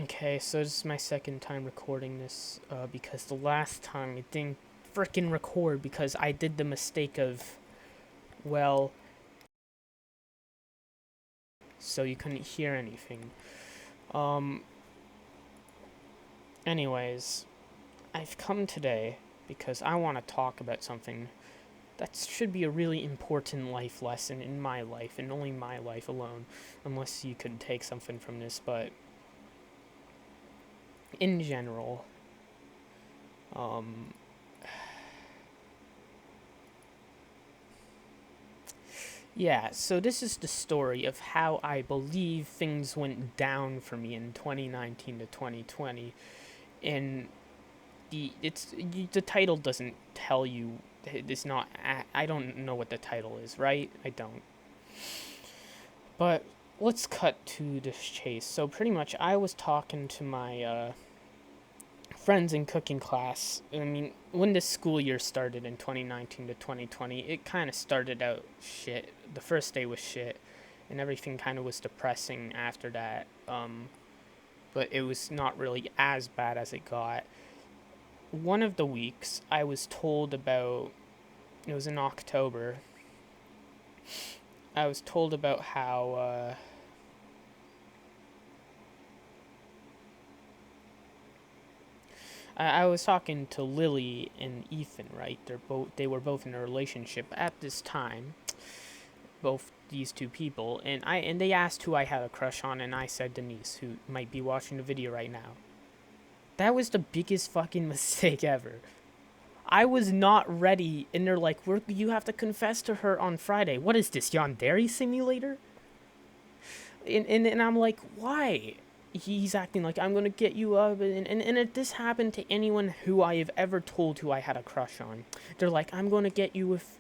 Okay, so this is my second time recording this, because the last time it didn't frickin' record because I did the mistake of, well, so you couldn't hear anything. Um, anyways, I've come today because I want to talk about something that should be a really important life lesson in my life, and only my life alone, unless you could take something from this, but in general, um, yeah, so this is the story of how I believe things went down for me in 2019 to 2020. And the title doesn't tell you. It's not. I don't know what the title is, right? I don't. But let's cut to the chase. So pretty much, I was talking to my friends in cooking class. I mean, when this school year started in 2019 to 2020, it kind of started out shit. The first day was shit, and everything kind of was depressing after that. But it was not really as bad as it got. One of the weeks, I was told about, it was in October, I was told about how, I was talking to Lily and Ethan, right? They were both in a relationship at this time, both these two people, and they asked who I had a crush on, and I said Denise, who might be watching the video right now. That was the biggest fucking mistake ever. I was not ready, and they're like, you have to confess to her on Friday. What is this, Yandere Simulator? And I'm like, why? He's acting like I'm gonna get you up, and if this happened to anyone who I have ever told who I had a crush on, they're like, I'm gonna get you with,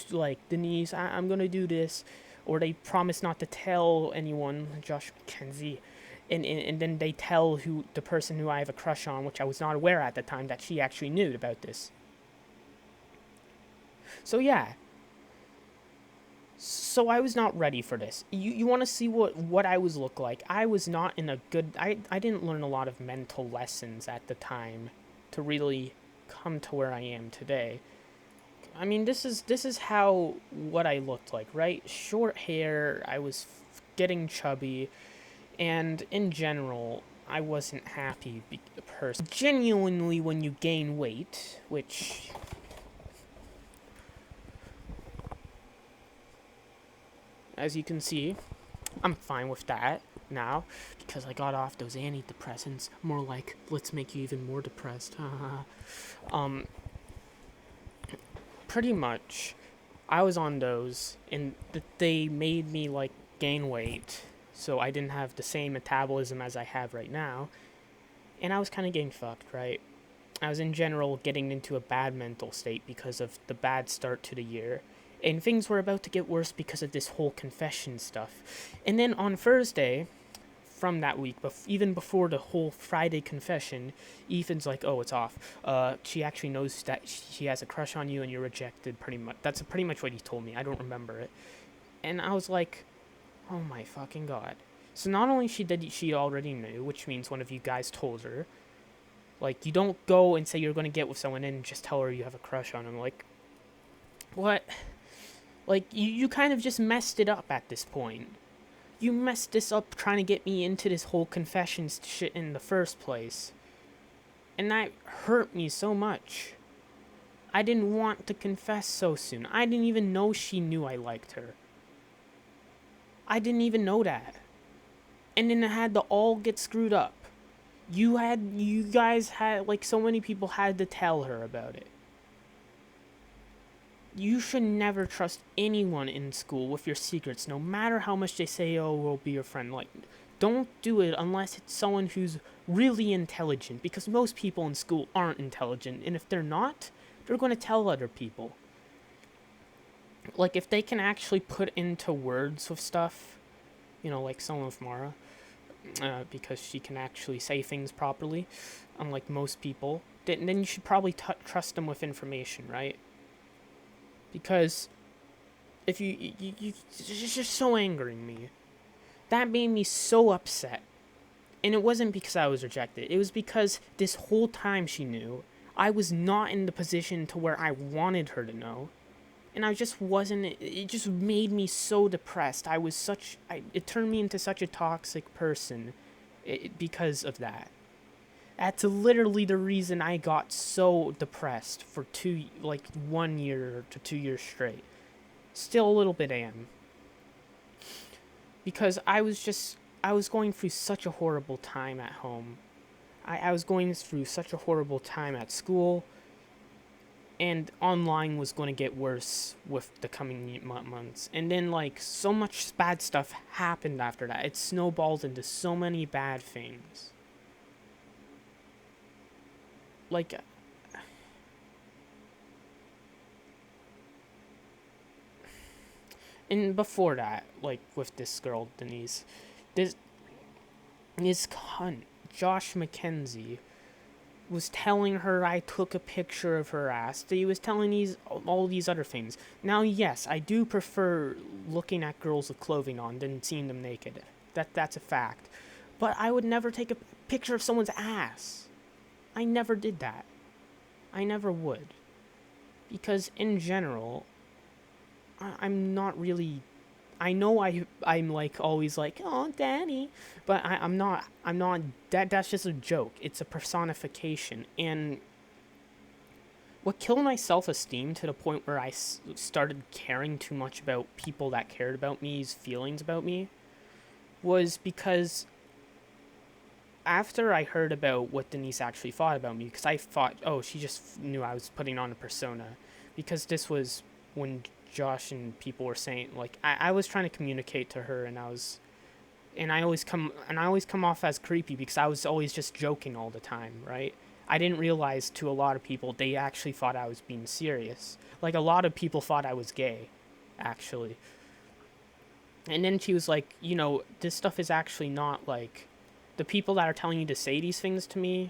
like, Denise, I'm gonna do this, or they promise not to tell anyone, Josh McKenzie, and then they tell the person who I have a crush on, which I was not aware at the time that she actually knew about this. So yeah, so I was not ready for this. You want to see what I was look like? I was not in a good. I didn't learn a lot of mental lessons at the time to really come to where I am today. I mean, this is how what I looked like, right? Short hair. I was getting chubby, and in general, I wasn't happy. Person genuinely, when you gain weight, which, as you can see, I'm fine with that now because I got off those antidepressants. More like, let's make you even more depressed. um, Pretty much, I was on those, and they made me like gain weight, so I didn't have the same metabolism as I have right now, and I was kind of getting fucked, right? I was in general getting into a bad mental state because of the bad start to the year. And things were about to get worse because of this whole confession stuff. And then on Thursday, from that week, even before the whole Friday confession, Ethan's like, "Oh, it's off. She actually knows that she has a crush on you, and you're rejected." Pretty much, that's pretty much what he told me. I don't remember it, and I was like, "Oh my fucking god!" So not only she already knew, which means one of you guys told her. Like, you don't go and say you're gonna get with someone and just tell her you have a crush on them. Like, what? Like, you kind of just messed it up at this point. You messed this up trying to get me into this whole confessions shit in the first place. And that hurt me so much. I didn't want to confess so soon. I didn't even know she knew I liked her. I didn't even know that. And then it had to all get screwed up. You guys had, like, so many people had to tell her about it. You should never trust anyone in school with your secrets, no matter how much they say, "Oh, we'll be your friend." Like, don't do it unless it's someone who's really intelligent, because most people in school aren't intelligent, and if they're not, they're going to tell other people. Like, if they can actually put into words with stuff, like someone with Mara, because she can actually say things properly, unlike most people, then you should probably trust them with information, right? Because if it's just so angering me. That made me so upset. And it wasn't because I was rejected. It was because this whole time she knew I was not in the position to where I wanted her to know. And I just wasn't. It just made me so depressed. It turned me into such a toxic person because of that. That's literally the reason I got so depressed for 1 year to 2 years straight. Still a little bit am. Because I was going through such a horrible time at home. I was going through such a horrible time at school, and online was going to get worse with the coming months. And then, so much bad stuff happened after that. It snowballed into so many bad things. Like, and before that, with this girl, Denise, this cunt, Josh McKenzie, was telling her I took a picture of her ass. He was telling all these other things. Now, yes, I do prefer looking at girls with clothing on than seeing them naked. That's a fact. But I would never take a picture of someone's ass. I never did that. I never would. Because in general, I'm not really. I know I'm always oh, Danny, but I'm not. That's just a joke. It's a personification. And what killed my self-esteem to the point where I started caring too much about people that cared about me's feelings about me was because after I heard about what Denise actually thought about me, because I thought, oh, she just knew I was putting on a persona, because this was when Josh and people were saying, I was trying to communicate to her, and I always come off as creepy because I was always just joking all the time, right? I didn't realize to a lot of people they actually thought I was being serious. A lot of people thought I was gay, actually. And then she was like, this stuff is actually not the people that are telling you to say these things to me,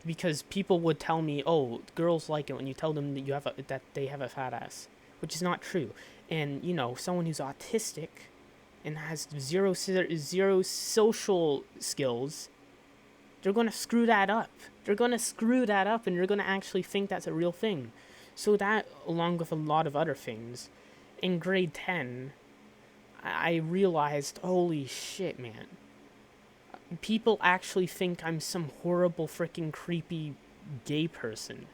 because people would tell me, oh, girls like it when you tell them that they have a fat ass, which is not true. And someone who's autistic and has zero social skills, they're gonna screw that up. And they're gonna actually think that's a real thing. So that, along with a lot of other things, in grade 10, I realized, holy shit, man. People actually think I'm some horrible, freaking creepy gay person.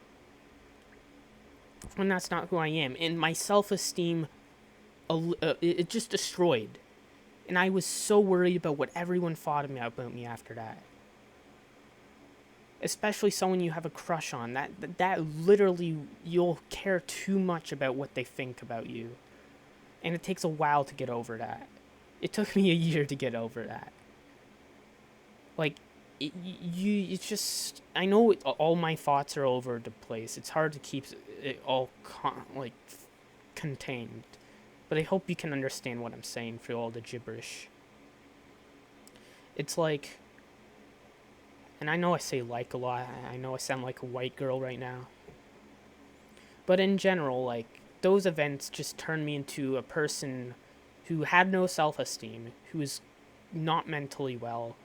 When that's not who I am. And my self-esteem, it just destroyed. And I was so worried about what everyone thought about me after that. Especially someone you have a crush on. That literally, you'll care too much about what they think about you. And it takes a while to get over that. It took me a year to get over that. It's just, I know all my thoughts are all over the place. It's hard to keep it all contained. But I hope you can understand what I'm saying through all the gibberish. It's and I know I say a lot. I know I sound like a white girl right now. But in general, those events just turned me into a person who had no self-esteem, who was not mentally well.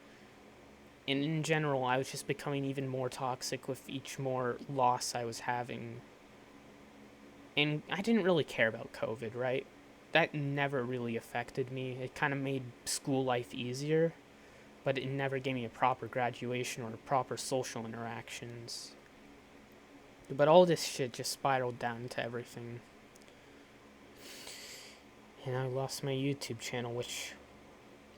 And in general, I was just becoming even more toxic with each more loss I was having. And I didn't really care about COVID, right? That never really affected me. It kind of made school life easier, but it never gave me a proper graduation or proper social interactions. But all this shit just spiraled down into everything. And I lost my YouTube channel, which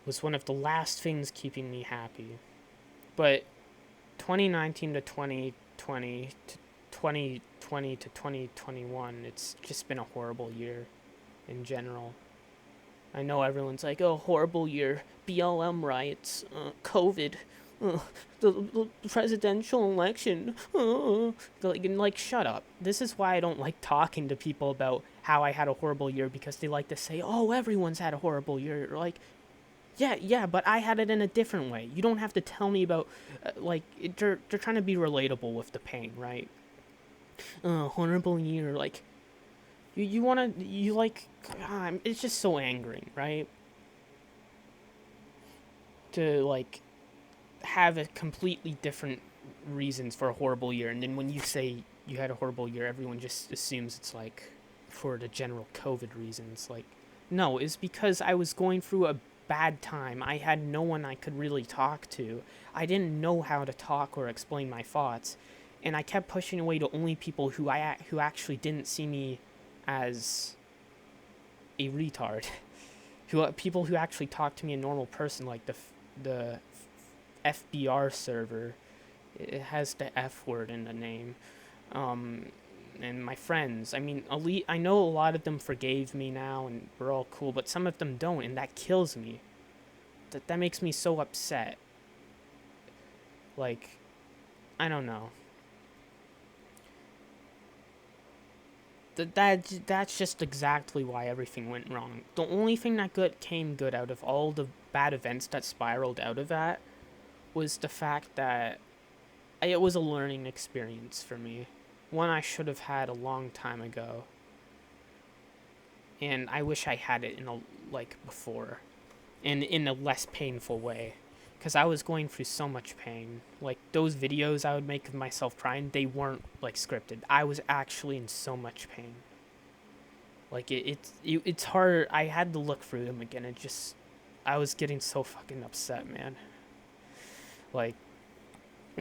was one of the last things keeping me happy. But 2019 to 2020 to 2020 to 2021, it's just been a horrible year in general. I know everyone's like, oh, horrible year, BLM riots, COVID, the presidential election, shut up. This is why I don't like talking to people about how I had a horrible year, because they like to say, oh, everyone's had a horrible year. Yeah, but I had it in a different way. You don't have to tell me about, they're trying to be relatable with the pain, right? Horrible year, it's just so angering, right? to, like, have a completely different reasons for a horrible year, and then when you say you had a horrible year, everyone just assumes it's, like, for the general COVID reasons. Like, no, it's because I was going through a bad time. I had no one I could really talk to. I didn't know how to talk or explain my thoughts, and I kept pushing away to only people who actually didn't see me as a retard. People who actually talked to me a normal person, like the FBR server. It has the F word in the name. And my friends. I mean, I know a lot of them forgave me now, and we're all cool, but some of them don't, and that kills me. That makes me so upset. Like, I don't know. That's just exactly why everything went wrong. The only thing that came good out of all the bad events that spiraled out of that was the fact that it was a learning experience for me. One I should have had a long time ago. And I wish I had it before. And in a less painful way. Because I was going through so much pain. Like, those videos I would make of myself crying, they weren't, like, scripted. I was actually in so much pain. Like, it's hard. I had to look through them again. I was getting so fucking upset, man. Like,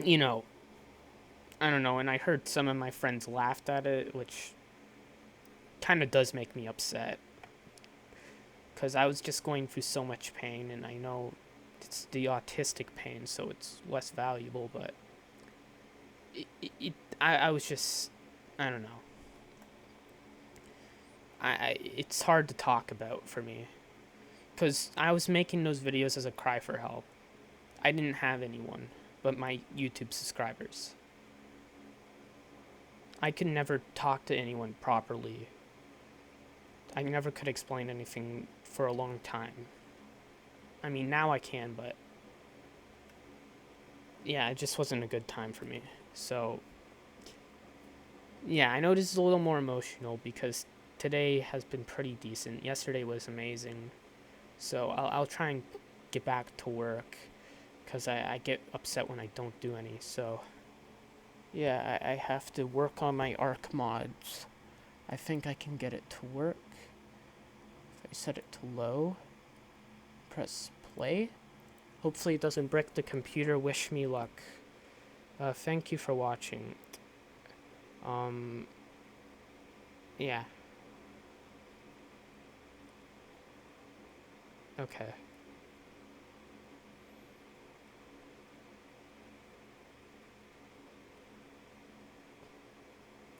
you know, I don't know, and I heard some of my friends laughed at it, which kind of does make me upset. Because I was just going through so much pain, and I know it's the autistic pain, so it's less valuable, but I was just, I don't know. It's hard to talk about for me. Because I was making those videos as a cry for help. I didn't have anyone but my YouTube subscribers. I could never talk to anyone properly. I never could explain anything for a long time. I mean, now I can, but yeah, it just wasn't a good time for me. So, yeah, I know this is a little more emotional because today has been pretty decent. Yesterday was amazing. So I'll try and get back to work because I get upset when I don't do any. So, yeah, I have to work on my ARC mods. I think I can get it to work. If I set it to low, press play. Hopefully it doesn't break the computer. Wish me luck. Thank you for watching. Yeah. Okay.